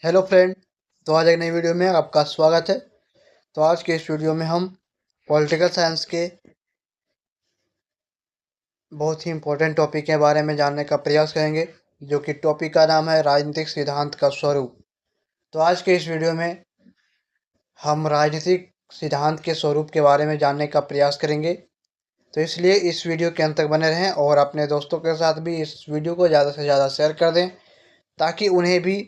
Hello friend. तो आज एक नई वीडियो में आपका स्वागत है। तो आज के इस वीडियो में हम पॉलिटिकल साइंस के बहुत ही इम्पोर्टेंट टॉपिक के बारे में जानने का प्रयास करेंगे, जो कि टॉपिक का नाम है राजनीतिक सिद्धांत का स्वरूप। तो आज के इस वीडियो में हम राजनीतिक सिद्धांत के स्वरूप के बारे में जानने का प्रयास करेंगे। तो इसलिए इस वीडियो के अंत तक बने रहें और अपने दोस्तों के साथ भी इस वीडियो को ज़्यादा से ज़्यादा शेयर कर दें, ताकि उन्हें भी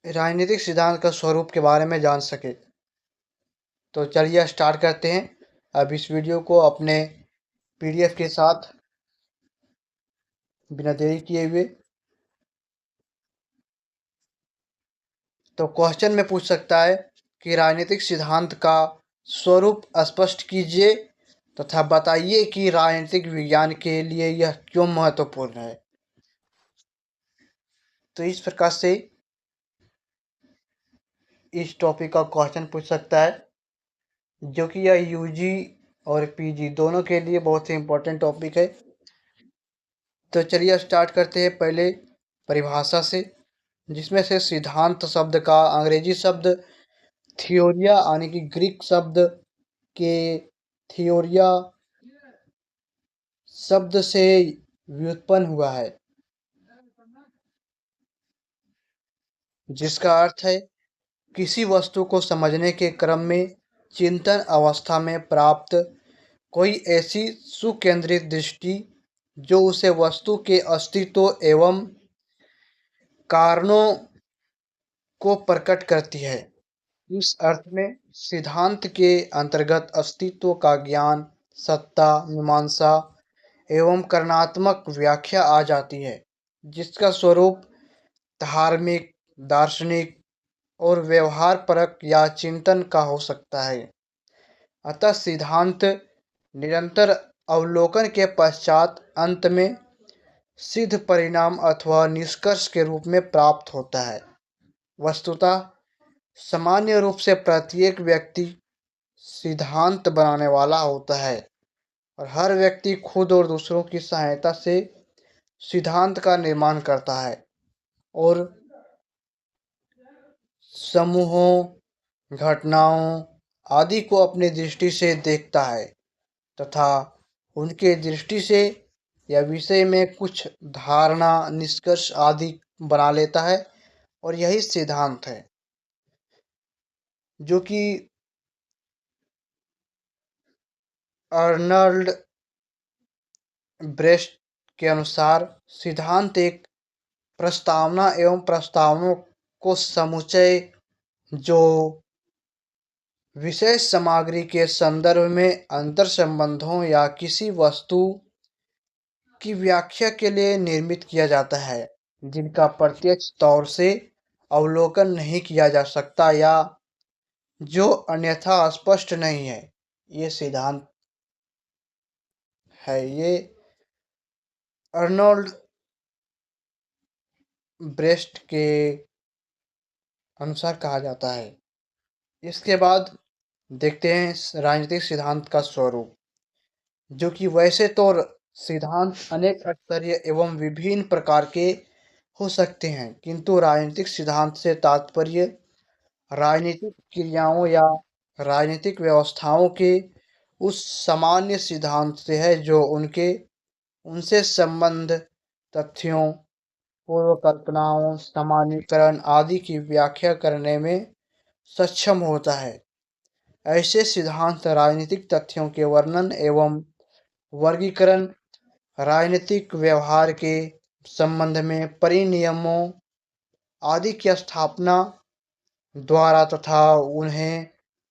राजनीतिक सिद्धांत का स्वरूप के बारे में जान सके। तो चलिए स्टार्ट करते हैं। अब इस वीडियो को अपने पीडीएफ के साथ बिना देरी किए हुए। तो क्वेश्चन में पूछ सकता है कि राजनीतिक सिद्धांत का स्वरूप स्पष्ट कीजिए तथा बताइए कि राजनीतिक विज्ञान के लिए यह क्यों महत्वपूर्ण है। तो इस प्रकार से इस टॉपिक का क्वेश्चन पूछ सकता है, जो कि यह यूजी और पीजी दोनों के लिए बहुत ही इम्पोर्टेंट टॉपिक है। तो चलिए स्टार्ट करते हैं पहले परिभाषा से, जिसमें से सिद्धांत शब्द का अंग्रेजी शब्द थियोरिया यानी कि ग्रीक शब्द के थियोरिया शब्द से व्युत्पन्न हुआ है, जिसका अर्थ है किसी वस्तु को समझने के क्रम में चिंतन अवस्था में प्राप्त कोई ऐसी सुकेंद्रित दृष्टि जो उसे वस्तु के अस्तित्व एवं कारणों को प्रकट करती है। इस अर्थ में सिद्धांत के अंतर्गत अस्तित्व का ज्ञान, सत्ता, मीमांसा एवं करणात्मक व्याख्या आ जाती है, जिसका स्वरूप धार्मिक, दार्शनिक और व्यवहार परक या चिंतन का हो सकता है। अतः सिद्धांत निरंतर अवलोकन के पश्चात अंत में सिद्ध परिणाम अथवा निष्कर्ष के रूप में प्राप्त होता है। वस्तुतः सामान्य रूप से प्रत्येक व्यक्ति सिद्धांत बनाने वाला होता है और हर व्यक्ति खुद और दूसरों की सहायता से सिद्धांत का निर्माण करता है और समूहों, घटनाओं आदि को अपनी दृष्टि से देखता है तथा उनके दृष्टि से या विषय में कुछ धारणा, निष्कर्ष आदि बना लेता है, और यही सिद्धांत है। जो कि अर्नल्ड ब्रेस्ट के अनुसार सिद्धांत एक प्रस्तावना एवं प्रस्तावनों को समुच्चय जो विशेष सामग्री के संदर्भ में अंतर संबंधों या किसी वस्तु की व्याख्या के लिए निर्मित किया जाता है, जिनका प्रत्यक्ष तौर से अवलोकन नहीं किया जा सकता या जो अन्यथा स्पष्ट नहीं है। ये सिद्धांत है। ये अर्नोल्ड ब्रेस्ट के अनुसार कहा जाता है। इसके बाद देखते हैं राजनीतिक सिद्धांत का स्वरूप, जो कि वैसे तो सिद्धांत अनेक स्तरीय एवं विभिन्न प्रकार के हो सकते हैं, किंतु राजनीतिक सिद्धांत से तात्पर्य राजनीतिक क्रियाओं या राजनीतिक व्यवस्थाओं के उस सामान्य सिद्धांत से है जो उनसे संबंध, तथ्यों, पूर्व कल्पनाओं, सामान्यीकरण आदि की व्याख्या करने में सक्षम होता है। ऐसे सिद्धांत राजनीतिक तथ्यों के वर्णन एवं वर्गीकरण, राजनीतिक व्यवहार के संबंध में परिनियमों आदि की स्थापना द्वारा तथा उन्हें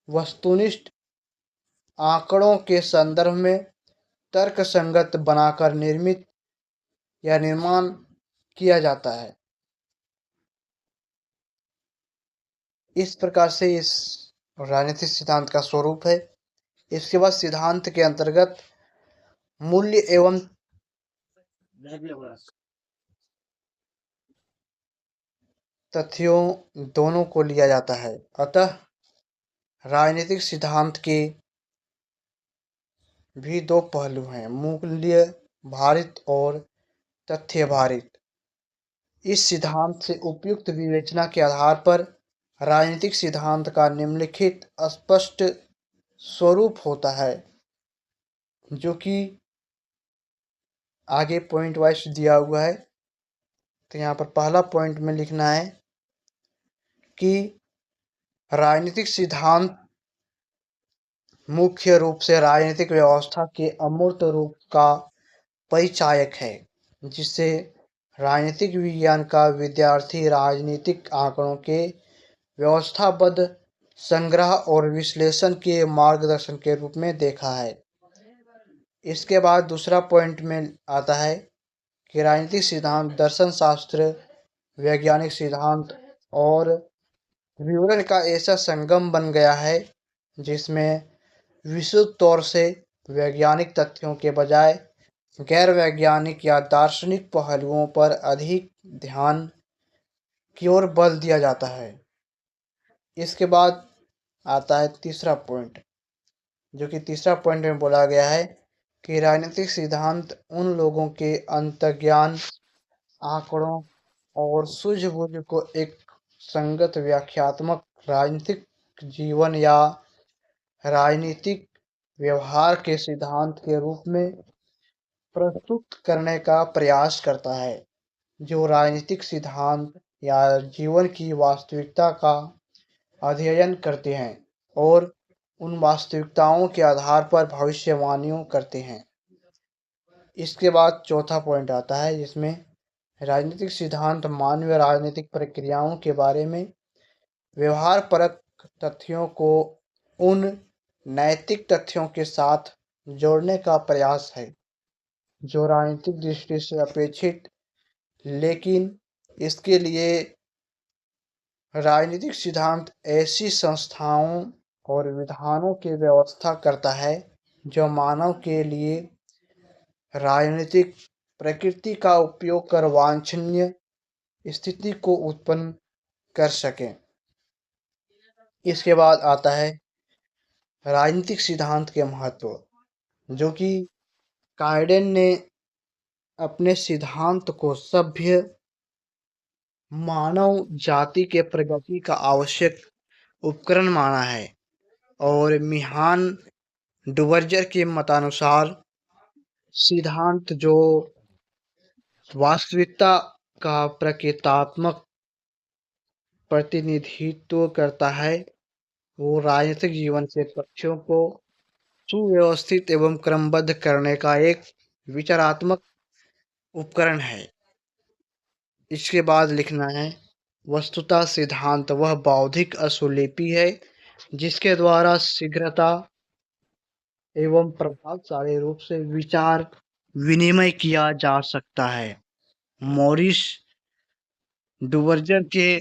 वस्तुनिष्ठ आंकड़ों के संदर्भ में तर्कसंगत बनाकर निर्मित या निर्माण किया जाता है। इस प्रकार से इस राजनीतिक सिद्धांत का स्वरूप है। इसके बाद सिद्धांत के अंतर्गत मूल्य एवं तथ्यों दोनों को लिया जाता है। अतः राजनीतिक सिद्धांत के भी दो पहलू हैं, मूल्य भारित और तथ्य भारित। इस सिद्धांत से उपयुक्त विवेचना के आधार पर राजनीतिक सिद्धांत का निम्नलिखित स्पष्ट स्वरूप होता है, जो कि आगे पॉइंट वाइज दिया हुआ है। तो यहाँ पर पहला पॉइंट में लिखना है कि राजनीतिक सिद्धांत मुख्य रूप से राजनीतिक व्यवस्था के अमूर्त रूप का परिचायक है, जिससे राजनीतिक विज्ञान का विद्यार्थी राजनीतिक आंकड़ों के व्यवस्थाबद्ध संग्रह और विश्लेषण के मार्गदर्शन के रूप में देखा है। इसके बाद दूसरा पॉइंट में आता है कि राजनीतिक सिद्धांत दर्शन शास्त्र, वैज्ञानिक सिद्धांत और विवरण का ऐसा संगम बन गया है जिसमें विशुद्ध तौर से वैज्ञानिक तथ्यों के बजाय गैर वैज्ञानिक या दार्शनिक पहलुओं पर अधिक ध्यान की ओर बल दिया जाता है। इसके बाद आता है तीसरा पॉइंट, जो कि तीसरा पॉइंट में बोला गया है कि राजनीतिक सिद्धांत उन लोगों के अंतर्ज्ञान, आंकड़ों और सूझबूझ को एक संगत व्याख्यात्मक राजनीतिक जीवन या राजनीतिक व्यवहार के सिद्धांत के रूप में प्रस्तुत करने का प्रयास करता है, जो राजनीतिक सिद्धांत या जीवन की वास्तविकता का अध्ययन करते हैं और उन वास्तविकताओं के आधार पर भविष्यवाणियों करते हैं। इसके बाद चौथा पॉइंट आता है, जिसमें राजनीतिक सिद्धांत मानवीय राजनीतिक प्रक्रियाओं के बारे में व्यवहारपरक तथ्यों को उन नैतिक तथ्यों के साथ जोड़ने का प्रयास है जो राजनीतिक दृष्टि से अपेक्षित, लेकिन इसके लिए राजनीतिक सिद्धांत ऐसी संस्थाओं और विधानों की व्यवस्था करता है जो मानव के लिए राजनीतिक प्रकृति का उपयोग कर वांछनीय स्थिति को उत्पन्न कर सकें। इसके बाद आता है राजनीतिक सिद्धांत के महत्व, जो कि काइडेन ने अपने सिद्धांत को सभ्य मानव जाति के प्रगति का आवश्यक उपकरण माना है और मिहान डुवर्जर के मतानुसार सिद्धांत जो वास्तविकता का प्रतीकात्मक प्रतिनिधित्व करता है, वो राजनीतिक जीवन के तथ्यों को सुव्यवस्थित एवं क्रमबद्ध करने का एक विचारात्मक उपकरण है। इसके बाद लिखना है वस्तुतः सिद्धांत वह बौद्धिक असुलिपि है जिसके द्वारा शीघ्रता एवं प्रभावशाली रूप से विचार विनिमय किया जा सकता है। मॉरिस डुवर्जर के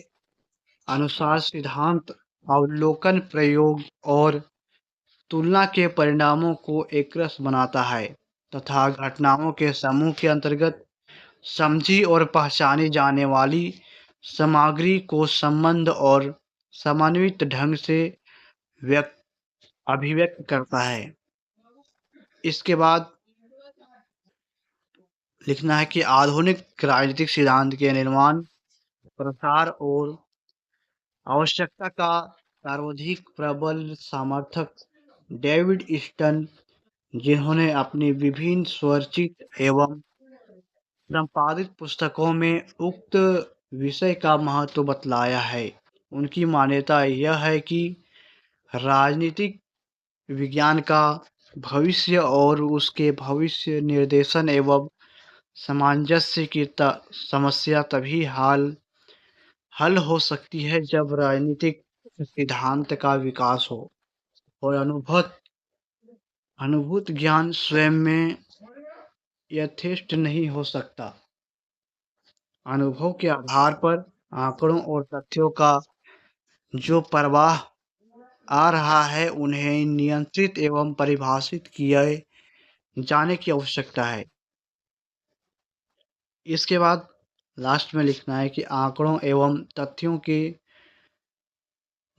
अनुसार सिद्धांत अवलोकन, प्रयोग और तुलना के परिणामों को एकरस बनाता है तथा घटनाओं के समूह के अंतर्गत समझी और पहचानी जाने वाली सामग्री को संबंध और समन्वित ढंग से अभिव्यक्त करता है। इसके बाद लिखना है कि आधुनिक राजनीतिक सिद्धांत के निर्माण, प्रसार और आवश्यकता का सर्वाधिक प्रबल समर्थक डेविड ईस्टन, जिन्होंने अपनी विभिन्न स्वरचित एवं संपादित पुस्तकों में उक्त विषय का महत्व बतलाया है। उनकी मान्यता यह है कि राजनीतिक विज्ञान का भविष्य और उसके भविष्य निर्देशन एवं सामंजस्य की समस्या तभी हल हो सकती है जब राजनीतिक सिद्धांत का विकास हो और अनुभूत ज्ञान स्वयं में यथेष्ट नहीं हो सकता। अनुभव के आधार पर आंकड़ों और तथ्यों का जो प्रवाह आ रहा है उन्हें नियंत्रित एवं परिभाषित किए जाने की आवश्यकता है। इसके बाद लास्ट में लिखना है कि आंकड़ों एवं तथ्यों के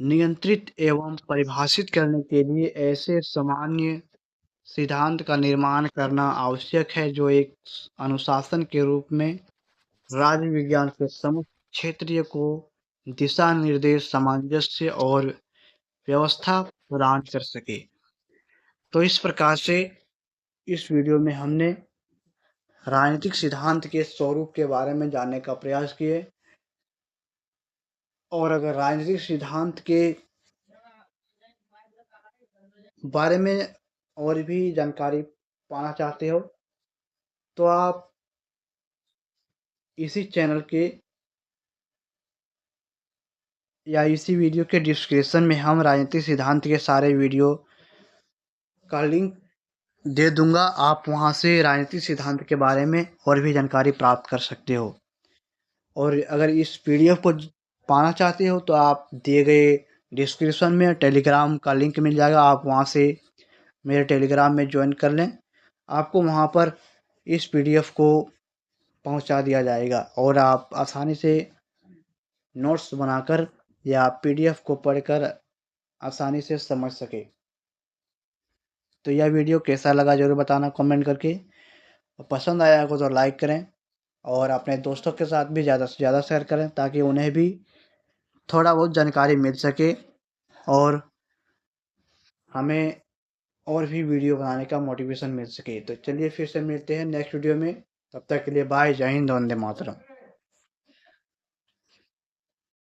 नियंत्रित एवं परिभाषित करने के लिए ऐसे सामान्य सिद्धांत का निर्माण करना आवश्यक है जो एक अनुशासन के रूप में राज्य विज्ञान के समस्त क्षेत्रीय को दिशा निर्देश, सामंजस्य और व्यवस्था प्रदान कर सके। तो इस प्रकार से इस वीडियो में हमने राजनीतिक सिद्धांत के स्वरूप के बारे में जानने का प्रयास किए। और अगर राजनीतिक सिद्धांत के बारे में और भी जानकारी पाना चाहते हो तो आप इसी चैनल के या इसी वीडियो के डिस्क्रिप्शन में हम राजनीतिक सिद्धांत के सारे वीडियो का लिंक दे दूंगा। आप वहां से राजनीतिक सिद्धांत के बारे में और भी जानकारी प्राप्त कर सकते हो। और अगर इस पीडीएफ को पाना चाहते हो तो आप दिए गए डिस्क्रिप्शन में टेलीग्राम का लिंक मिल जाएगा। आप वहां से मेरे टेलीग्राम में ज्वाइन कर लें। आपको वहां पर इस पीडीएफ को पहुंचा दिया जाएगा और आप आसानी से नोट्स बनाकर या पीडीएफ को पढ़कर आसानी से समझ सके। तो यह वीडियो कैसा लगा ज़रूर बताना कमेंट करके। पसंद आया हो तो लाइक करें और अपने दोस्तों के साथ भी ज़्यादा से ज़्यादा शेयर करें ताकि उन्हें भी थोड़ा बहुत जानकारी मिल सके और हमें और भी वीडियो बनाने का मोटिवेशन मिल सके। तो चलिए फिर से मिलते हैं नेक्स्ट वीडियो में। तब तक के लिए बाय। जय हिंद, वंदे मातरम।